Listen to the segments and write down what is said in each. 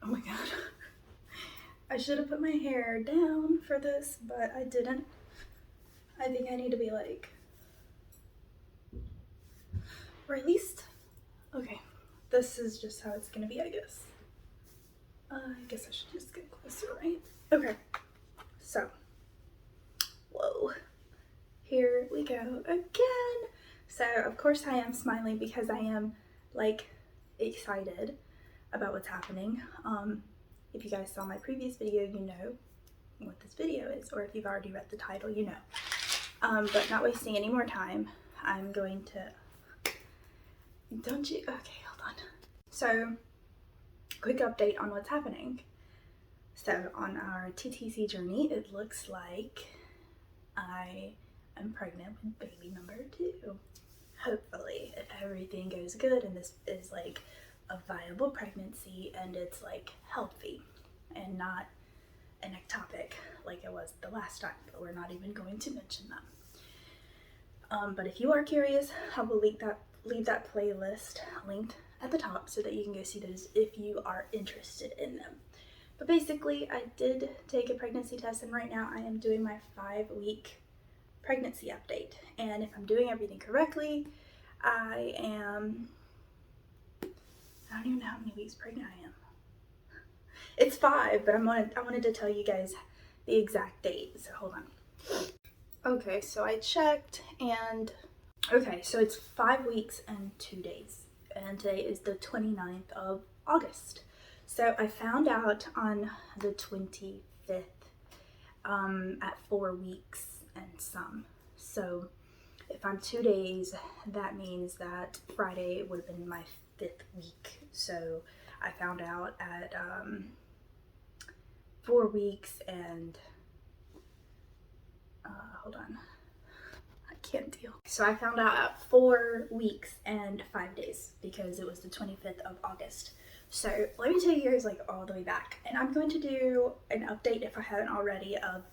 Oh my god. I should have put my hair down for this, but I didn't. I think I need to be like, or at least, okay, this is just how it's gonna be, I guess. I guess I should just get closer, right? Okay, so, whoa, here we go again. So, of course I am smiling because I am, like, excited about what's happening. If you guys saw my previous video, you know what this video is, or if you've already read the title, you know. But not wasting any more time, I'm going to, don't you, okay, hold on. So, quick update on what's happening. So, on our TTC journey, it looks like I am pregnant with baby number 2. Hopefully, if everything goes good and this is like a viable pregnancy and it's like healthy and not an ectopic like it was the last time, but we're not even going to mention that. But if you are curious, I will leave that playlist linked at the top so that you can go see those if you are interested in them. But basically, I did take a pregnancy test, and right now I am doing my 5-week pregnancy update. And if I'm doing everything correctly, I don't even know how many weeks pregnant I am. It's 5, but I wanted to tell you guys the exact date, so hold on. Okay, so I checked, and okay, so it's 5 weeks and 2 days, and today is the 29th of August. So I found out on the 25th at 4 weeks and some. So if I'm 2 days, that means that Friday would have been my 5th week. So I found out at 4 weeks and hold on, I can't deal. So I found out at 4 weeks and 5 days because it was the 25th of August. So let me take you guys like all the way back, and I'm going to do an update, if I haven't already, of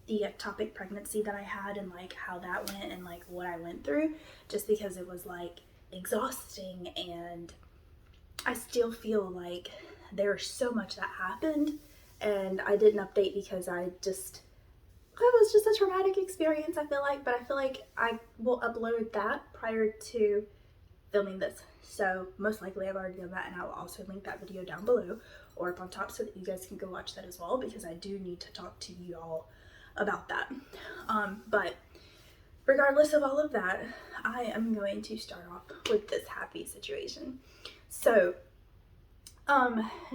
the ectopic pregnancy that I had and like how that went and like what I went through, just because it was like exhausting, and I still feel like there's so much that happened, and I didn't update because it was just a traumatic experience, I feel like, but I feel like I will upload that prior to filming this. So most likely I've already done that, and I will also link that video down below or up on top so that you guys can go watch that as well, because I do need to talk to you all about that. But regardless of all of that, I am going to start off with this happy situation. So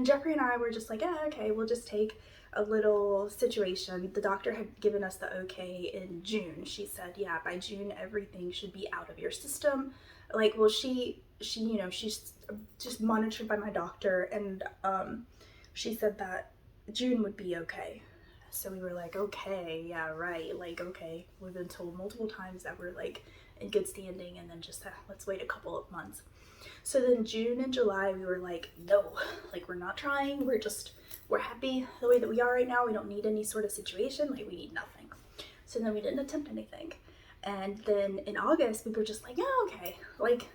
Jeffrey and I were just like, okay, we'll just take a little situation. The doctor had given us the okay in June. She said, yeah, by June everything should be out of your system. Like, well, she you know, she's just monitored by my doctor, and she said that June would be okay. So we were like, okay, yeah, right, like, okay, we've been told multiple times that we're like in good standing, and then just let's wait a couple of months. So then June and July we were like, no, like, we're not trying, we're happy the way that we are right now, we don't need any sort of situation, like, we need nothing. So then we didn't attempt anything. And then in August we were just like, yeah, okay, like,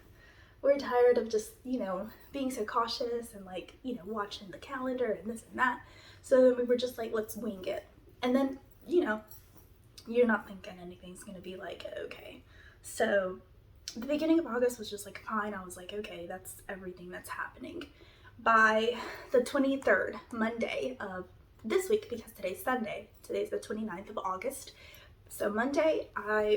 we're tired of just, you know, being so cautious and like, you know, watching the calendar and this and that. So then we were just like, let's wing it. And then, you know, you're not thinking anything's gonna be like okay. So the beginning of August was just like fine. I was like, okay, that's everything that's happening. By the 23rd, Monday of this week, because today's Sunday, today's the 29th of August. So Monday,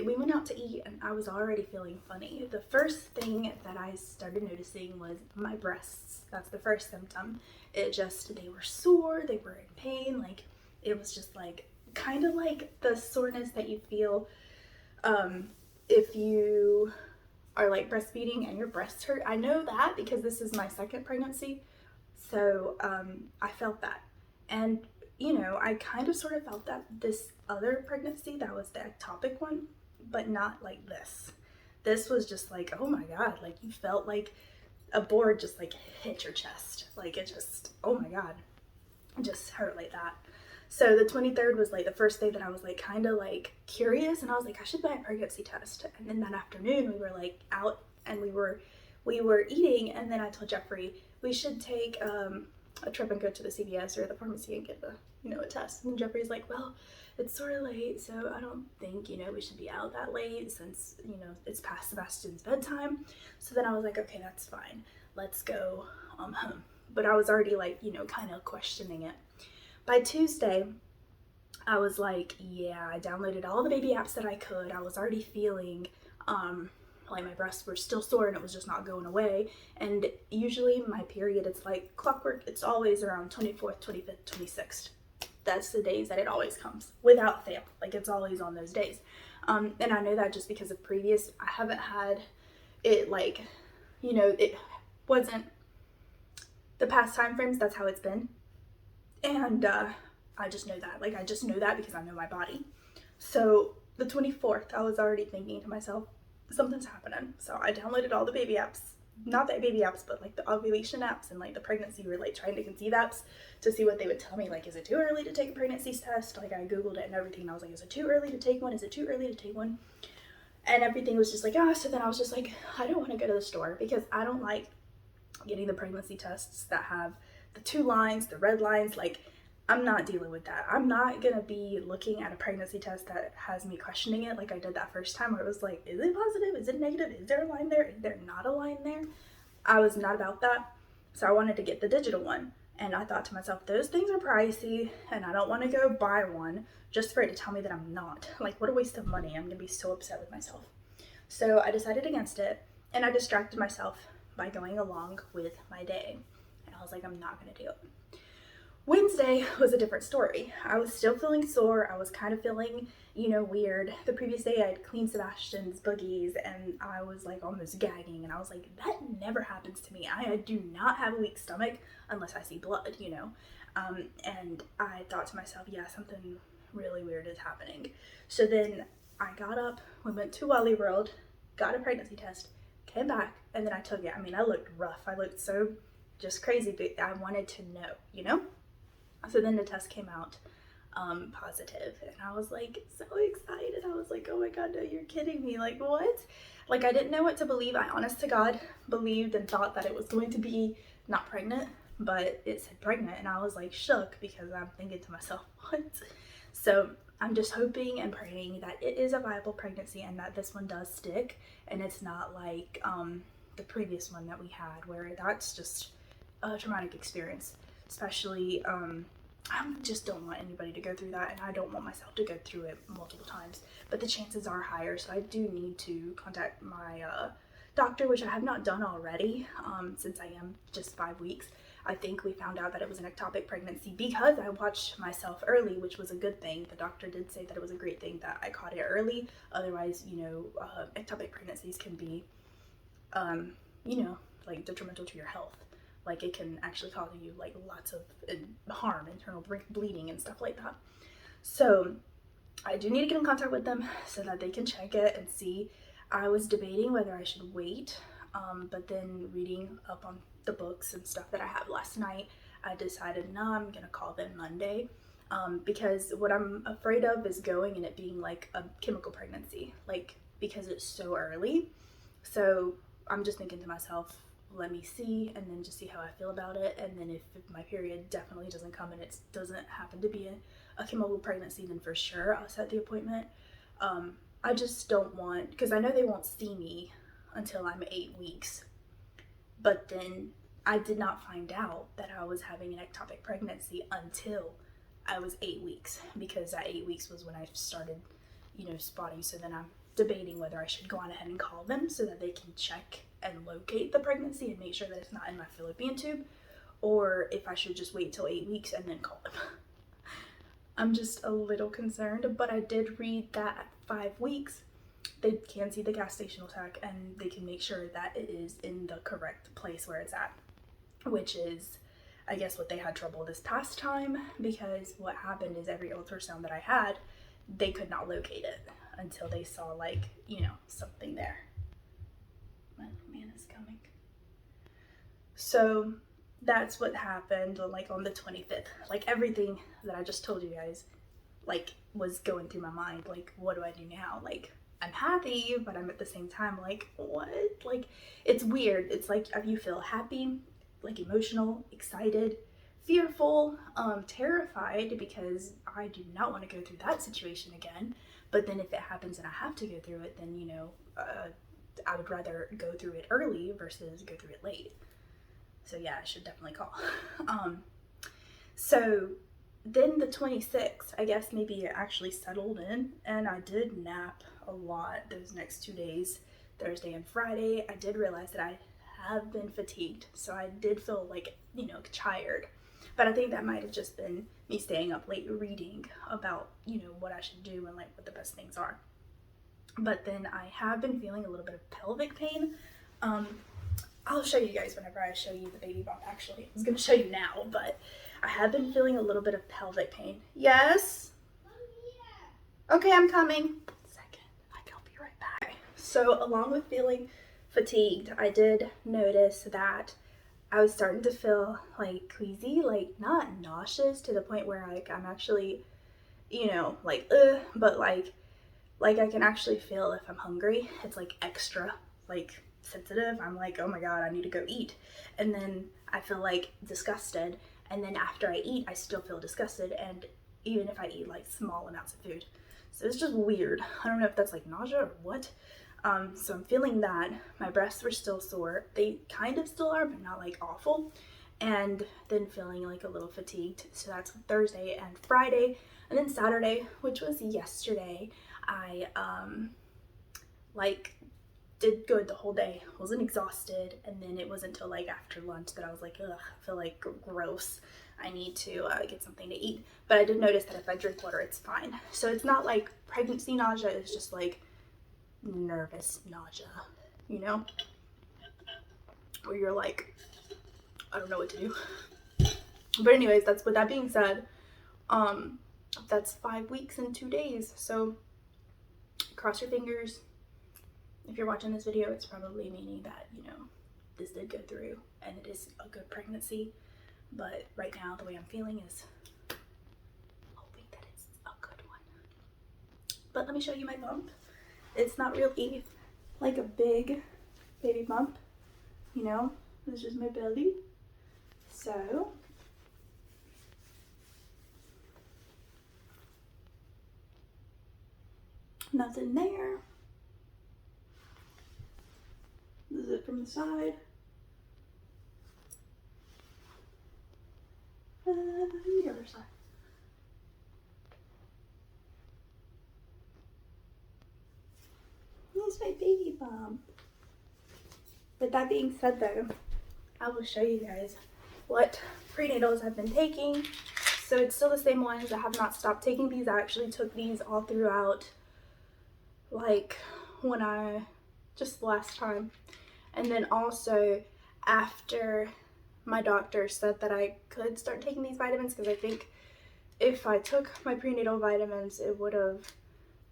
we went out to eat, and I was already feeling funny. The first thing that I started noticing was my breasts. That's the first symptom. They were sore, they were in pain, like, it was just like, kind of like the soreness that you feel if you are like breastfeeding and your breasts hurt. I know that because this is my second pregnancy, so I felt that. And you know, I kind of sort of felt that this other pregnancy, that was the ectopic one, but not like this. This was just like, oh my god, like, you felt like a board just like hit your chest. Like, it just, oh my god, it just hurt like that. So the 23rd was like the first day that I was like kind of like curious, and I was like, I should buy a pregnancy test. And then that afternoon we were like out and we were eating, and then I told Jeffrey we should take a trip and go to the CVS or the pharmacy and get a test. And Jeffrey's like, well, it's sort of late, so I don't think, we should be out that late since, it's past Sebastian's bedtime. So then I was like, okay, that's fine. Let's go home. But I was already like, kind of questioning it. By Tuesday, I was like, yeah, I downloaded all the baby apps that I could. I was already feeling like my breasts were still sore and it was just not going away. And usually my period, it's like clockwork. It's always around 24th, 25th, 26th. That's the days that it always comes without fail. Like it's always on those days. And I know that just because of previous, I haven't had it like, it wasn't the past time frames. That's how it's been. And I just know that. Like I just know that because I know my body. So the 24th, I was already thinking to myself, something's happening. So I downloaded all the baby apps, not the baby apps, but like the ovulation apps and like the pregnancy or like trying to conceive apps to see what they would tell me. Like, is it too early to take a pregnancy test? Like I Googled it and everything. And I was like, is it too early to take one? Is it too early to take one? And everything was just like, so then I was just like, I don't want to go to the store because I don't like getting the pregnancy tests that have the 2 lines, the red lines. Like I'm not dealing with that. I'm not gonna be looking at a pregnancy test that has me questioning it like I did that first time where it was like, is it positive? Is it negative? Is there a line there? Is there not a line there? I was not about that. So I wanted to get the digital one. And I thought to myself, those things are pricey and I don't want to go buy one just for it to tell me that I'm not. Like what a waste of money. I'm gonna be so upset with myself. So I decided against it and I distracted myself by going along with my day. And I was like, I'm not gonna do it. Wednesday was a different story. I was still feeling sore. I was kind of feeling, weird. The previous day I had cleaned Sebastian's boogies and I was like almost gagging and I was like, that never happens to me. I do not have a weak stomach unless I see blood, and I thought to myself, yeah, something really weird is happening. So then I got up, we went to Wally World, got a pregnancy test, came back, and then I took it. I mean, I looked rough. I looked so just crazy, but I wanted to know, So then the test came out positive and I was like so excited. I was like, oh my god, no, you're kidding me. Like what? Like I didn't know what to believe. I honest to God believed and thought that it was going to be not pregnant, but it said pregnant and I was like shook because I'm thinking to myself, what? So I'm just hoping and praying that it is a viable pregnancy and that this one does stick and it's not like the previous one that we had where that's just a traumatic experience. Especially, I just don't want anybody to go through that and I don't want myself to go through it multiple times, but the chances are higher, so I do need to contact my doctor, which I have not done already since I am just 5 weeks. I think we found out that it was an ectopic pregnancy because I watched myself early, which was a good thing. The doctor did say that it was a great thing that I caught it early. Otherwise, ectopic pregnancies can be, like detrimental to your health. Like it can actually cause you like lots of harm, internal bleeding and stuff like that. So I do need to get in contact with them so that they can check it and see. I was debating whether I should wait, but then reading up on the books and stuff that I had last night, I decided, no, I'm gonna call them Monday, because what I'm afraid of is going and it being like a chemical pregnancy, like because it's so early. So I'm just thinking to myself, let me see and then just see how I feel about it, and then if my period definitely doesn't come and it doesn't happen to be a chemical pregnancy, then for sure I'll set the appointment. I just don't want, because I know they won't see me until I'm 8 weeks, but then I did not find out that I was having an ectopic pregnancy until I was 8 weeks, because that 8 weeks was when I started spotting. So then I'm debating whether I should go on ahead and call them so that they can check and locate the pregnancy and make sure that it's not in my fallopian tube, or if I should just wait till 8 weeks and then call them. I'm just a little concerned, but I did read that at 5 weeks they can see the gestational sac and they can make sure that it is in the correct place where it's at, which is I guess what they had trouble this past time, because what happened is every ultrasound that I had, they could not locate it until they saw like, something there. My man is coming. So that's what happened like on the 25th. Like everything that I just told you guys like was going through my mind. Like, what do I do now? Like, I'm happy, but I'm at the same time like, what? Like, it's weird. It's like you feel happy, like emotional, excited, fearful, terrified, because I do not want to go through that situation again. But then if it happens and I have to go through it, then, you know, I would rather go through it early versus go through it late. So yeah, I should definitely call. So then the 26th, I guess maybe it actually settled in, and I did nap a lot those next 2 days, Thursday and Friday. I did realize that I have been fatigued, so I did feel like, you know, tired. But I think that might have just been me staying up late reading about, you know, what I should do and like what the best things are. But then I have been feeling a little bit of pelvic pain. I'll show you guys whenever I show you the baby bump. Actually, I was going to show you now, but I have been feeling a little bit of pelvic pain. Yes? Okay, I'm coming. Second, I'll be right back. So along with feeling fatigued, I did notice that I was starting to feel like queasy, like not nauseous to the point where like I'm actually, you know, like but like I can actually feel if I'm hungry. It's like extra like sensitive. I'm like, oh my god, I need to go eat. And then I feel like disgusted, and then after I eat I still feel disgusted, and even if I eat like small amounts of food. So it's just weird. I don't know if that's like nausea or what. So I'm feeling that. My breasts were still sore. They kind of still are, but not like awful. And then feeling like a little fatigued. So that's Thursday and Friday. And then Saturday, which was yesterday, I like did good the whole day. Wasn't exhausted. And then it wasn't until like after lunch that I was like, ugh, I feel like gross. I need to get something to eat. But I did notice that if I drink water, it's fine. So it's not like pregnancy nausea. It's just like nervous nausea, you know, where you're like, I don't know what to do. But anyways, that's, with that being said, that's 5 weeks and 2 days. So cross your fingers. If you're watching this video, it's probably meaning that, you know, this did go through and it is a good pregnancy. But right now, the way I'm feeling is hoping that it's a good one. But let me show you my bump. It's not really like a big baby bump, you know, it's just my belly. So nothing there. This is it from the side. The other side. Here's my baby bump. With that being said though, I will show you guys what prenatals I've been taking. So it's still the same ones. I have not stopped taking these. I actually took these all throughout, like when I, just last time. And then also after my doctor said that I could start taking these vitamins, because I think if I took my prenatal vitamins, it would have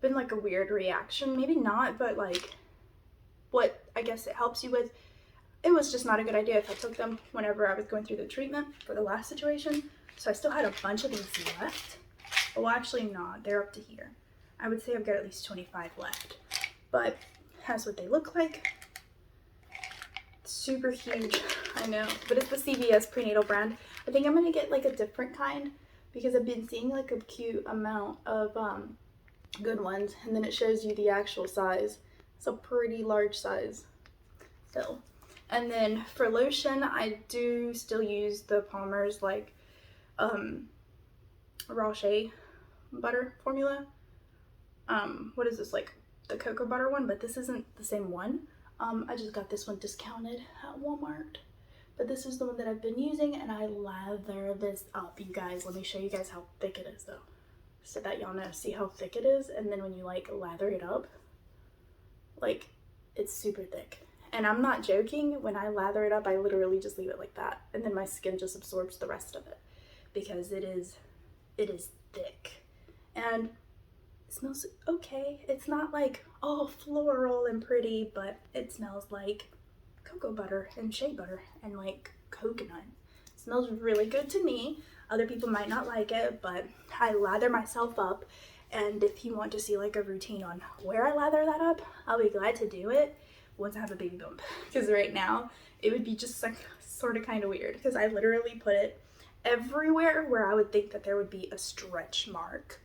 been like a weird reaction. Maybe not, but like what I guess it helps you with, it was just not a good idea if I took them whenever I was going through the treatment for the last situation. So I still had a bunch of these left. Well, actually not. They're up to here. I would say I've got at least 25 left. But that's what they look like. Super huge, I know. But it's the CVS prenatal brand. I think I'm going to get like a different kind, because I've been seeing like a cute amount of good ones. And then it shows you the actual size. It's a pretty large size still. And then for lotion, I do still use the Palmer's like raw shea butter formula. What is this, like the cocoa butter one? But this isn't the same one. I just got this one discounted at Walmart. But this is the one that I've been using, and I lather this up, you guys. Let me show you guys how thick it is though, so that y'all know. See how thick it is? And then when you like lather it up, like it's super thick. And I'm not joking, when I lather it up, I literally just leave it like that, and then my skin just absorbs the rest of it, because it is thick. And it smells okay. It's not like all floral and pretty, but it smells like cocoa butter and shea butter and like coconut. It smells really good to me. Other people might not like it, but I lather myself up. And if you want to see like a routine on where I lather that up, I'll be glad to do it once I have a baby bump. Because right now it would be just like sort of kind of weird, because I literally put it everywhere where I would think that there would be a stretch mark.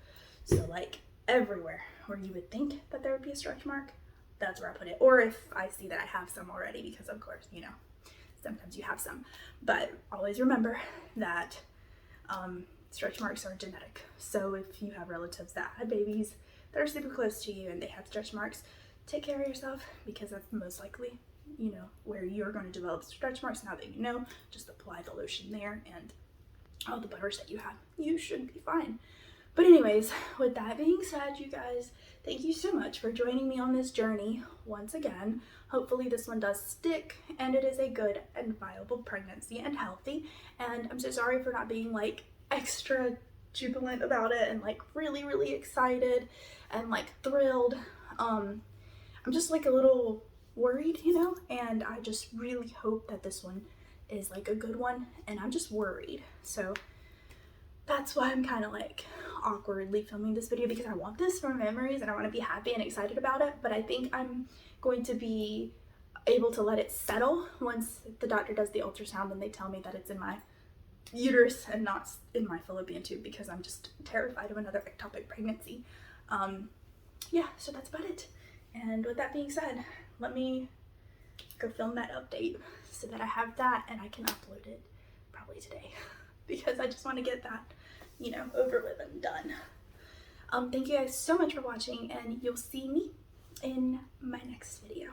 So like everywhere where you would think that there would be a stretch mark, that's where I put it. Or if I see that I have some already, because of course, you know, sometimes you have some. But always remember that stretch marks are genetic. So if you have relatives that had babies that are super close to you and they have stretch marks, take care of yourself, because that's most likely, you know, where you're going to develop stretch marks. Now that you know, just apply the lotion there and all the butters that you have. You should be fine. But anyways, with that being said, you guys, thank you so much for joining me on this journey once again. Hopefully this one does stick and it is a good and viable pregnancy and healthy. And I'm so sorry for not being like extra jubilant about it and like really excited and like thrilled. I'm just like a little worried, you know, and I just really hope that this one is like a good one, and I'm just worried. So that's why I'm kind of like awkwardly filming this video, because I want this for memories and I want to be happy and excited about it. But I think I'm going to be able to let it settle once the doctor does the ultrasound and they tell me that it's in my uterus and not in my fallopian tube, because I'm just terrified of another ectopic pregnancy. Yeah, so that's about it. And with that being said, let me go film that update so that I have that and I can upload it probably today, because I just want to get that, you know, over with and done. Thank you guys so much for watching, and you'll see me in my next video.